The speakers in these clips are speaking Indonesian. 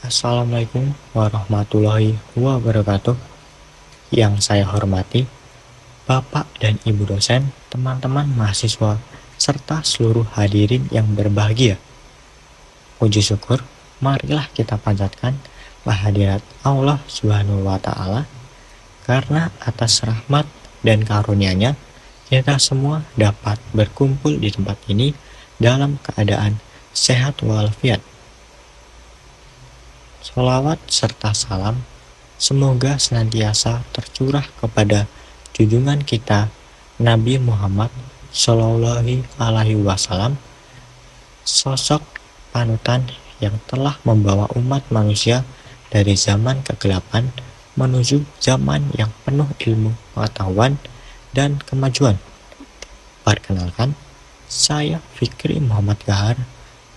Assalamualaikum warahmatullahi wabarakatuh. Yang saya hormati, Bapak dan Ibu dosen, teman-teman mahasiswa, serta seluruh hadirin yang berbahagia. Puji syukur, marilah kita panjatkan kehadirat Allah Subhanahu wa Ta'ala, karena atas rahmat dan karunia-Nya kita semua dapat berkumpul di tempat ini dalam keadaan sehat walafiat. Sholawat serta salam semoga senantiasa tercurah kepada junjungan kita Nabi Muhammad Shallallahu Alaihi Wasallam, sosok panutan yang telah membawa umat manusia dari zaman kegelapan menuju zaman yang penuh ilmu, pengetahuan, dan kemajuan. Perkenalkan, saya Fikri Muhammad Gahar,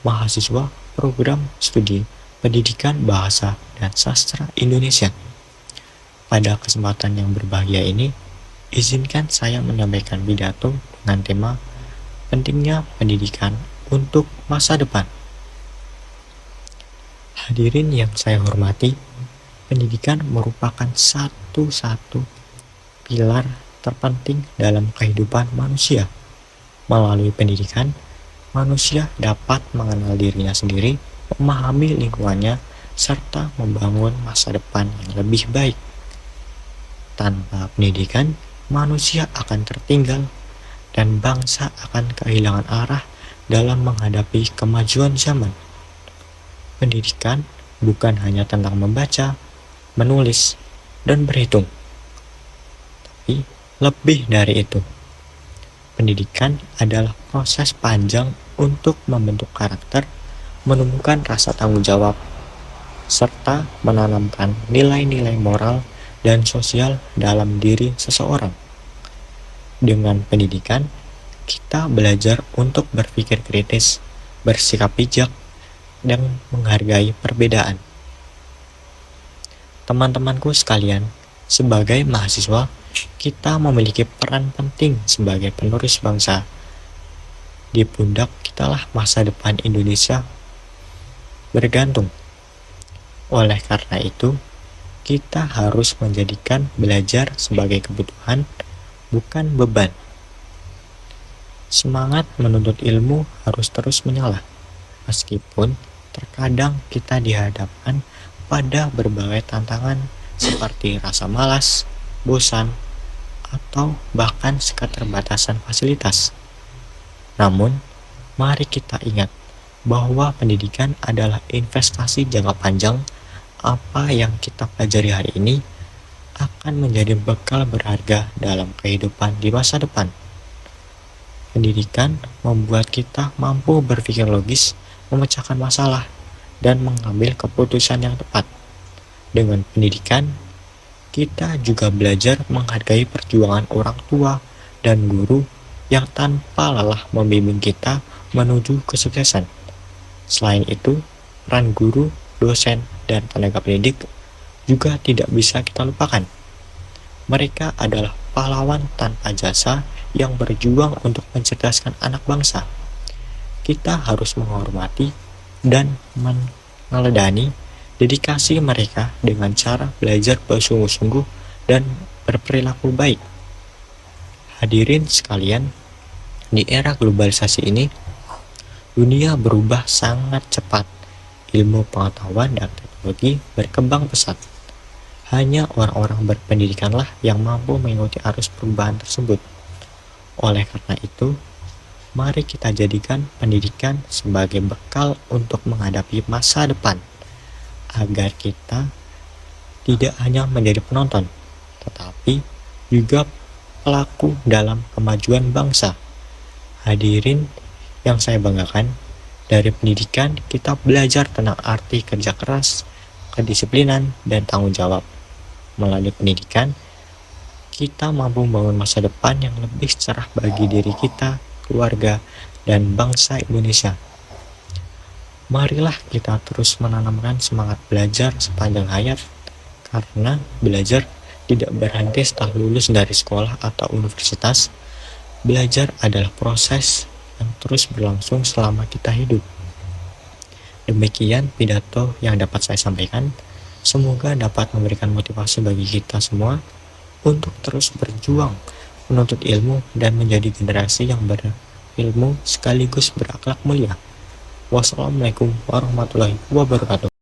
mahasiswa program studi Pendidikan Bahasa dan Sastra Indonesia. Pada kesempatan yang berbahagia ini, izinkan saya menyampaikan pidato dengan tema pentingnya pendidikan untuk masa depan. Hadirin yang saya hormati, pendidikan merupakan satu-satu pilar terpenting dalam kehidupan manusia. Melalui pendidikan, manusia dapat mengenal dirinya sendiri, memahami lingkungannya, serta membangun masa depan yang lebih baik. Tanpa pendidikan, manusia akan tertinggal dan bangsa akan kehilangan arah dalam menghadapi kemajuan zaman. Pendidikan bukan hanya tentang membaca, menulis, dan berhitung, tapi lebih dari itu. Pendidikan adalah proses panjang untuk membentuk karakter, menumbuhkan rasa tanggung jawab, serta menanamkan nilai-nilai moral dan sosial dalam diri seseorang. Dengan pendidikan, kita belajar untuk berpikir kritis, bersikap bijak, dan menghargai perbedaan. Teman-temanku sekalian, sebagai mahasiswa, kita memiliki peran penting sebagai penerus bangsa. Di pundak kitalah masa depan Indonesia bergantung. Oleh karena itu, kita harus menjadikan belajar sebagai kebutuhan, bukan beban. Semangat menuntut ilmu harus terus menyala, meskipun terkadang kita dihadapkan pada berbagai tantangan seperti rasa malas, bosan, atau bahkan keterbatasan fasilitas. Namun, mari kita ingat bahwa pendidikan adalah investasi jangka panjang. Apa yang kita pelajari hari ini akan menjadi bekal berharga dalam kehidupan di masa depan. Pendidikan membuat kita mampu berpikir logis, memecahkan masalah, dan mengambil keputusan yang tepat. Dengan pendidikan, kita juga belajar menghargai perjuangan orang tua dan guru yang tanpa lelah membimbing kita menuju kesuksesan. Selain itu, peran guru, dosen, dan tenaga pendidik juga tidak bisa kita lupakan. Mereka adalah pahlawan tanpa jasa yang berjuang untuk mencerdaskan anak bangsa. Kita harus menghormati dan meneladani dedikasi mereka dengan cara belajar bersungguh-sungguh dan berperilaku baik. Hadirin sekalian, di era globalisasi ini, dunia berubah sangat cepat. Ilmu pengetahuan dan teknologi berkembang pesat. Hanya orang-orang berpendidikanlah yang mampu mengikuti arus perubahan tersebut. Oleh karena itu, mari kita jadikan pendidikan sebagai bekal untuk menghadapi masa depan, agar kita tidak hanya menjadi penonton, tetapi juga pelaku dalam kemajuan bangsa. Hadirin yang saya banggakan, dari pendidikan kita belajar tentang arti kerja keras, kedisiplinan, dan tanggung jawab. Melalui pendidikan, kita mampu membangun masa depan yang lebih cerah bagi diri kita, keluarga, dan bangsa Indonesia. Marilah kita terus menanamkan semangat belajar sepanjang hayat, karena belajar tidak berhenti setelah lulus dari sekolah atau universitas. Belajar adalah proses yang terus berlangsung selama kita hidup. Demikian pidato yang dapat saya sampaikan. Semoga dapat memberikan motivasi bagi kita semua untuk terus berjuang menuntut ilmu dan menjadi generasi yang berilmu sekaligus berakhlak mulia. Wassalamualaikum warahmatullahi wabarakatuh.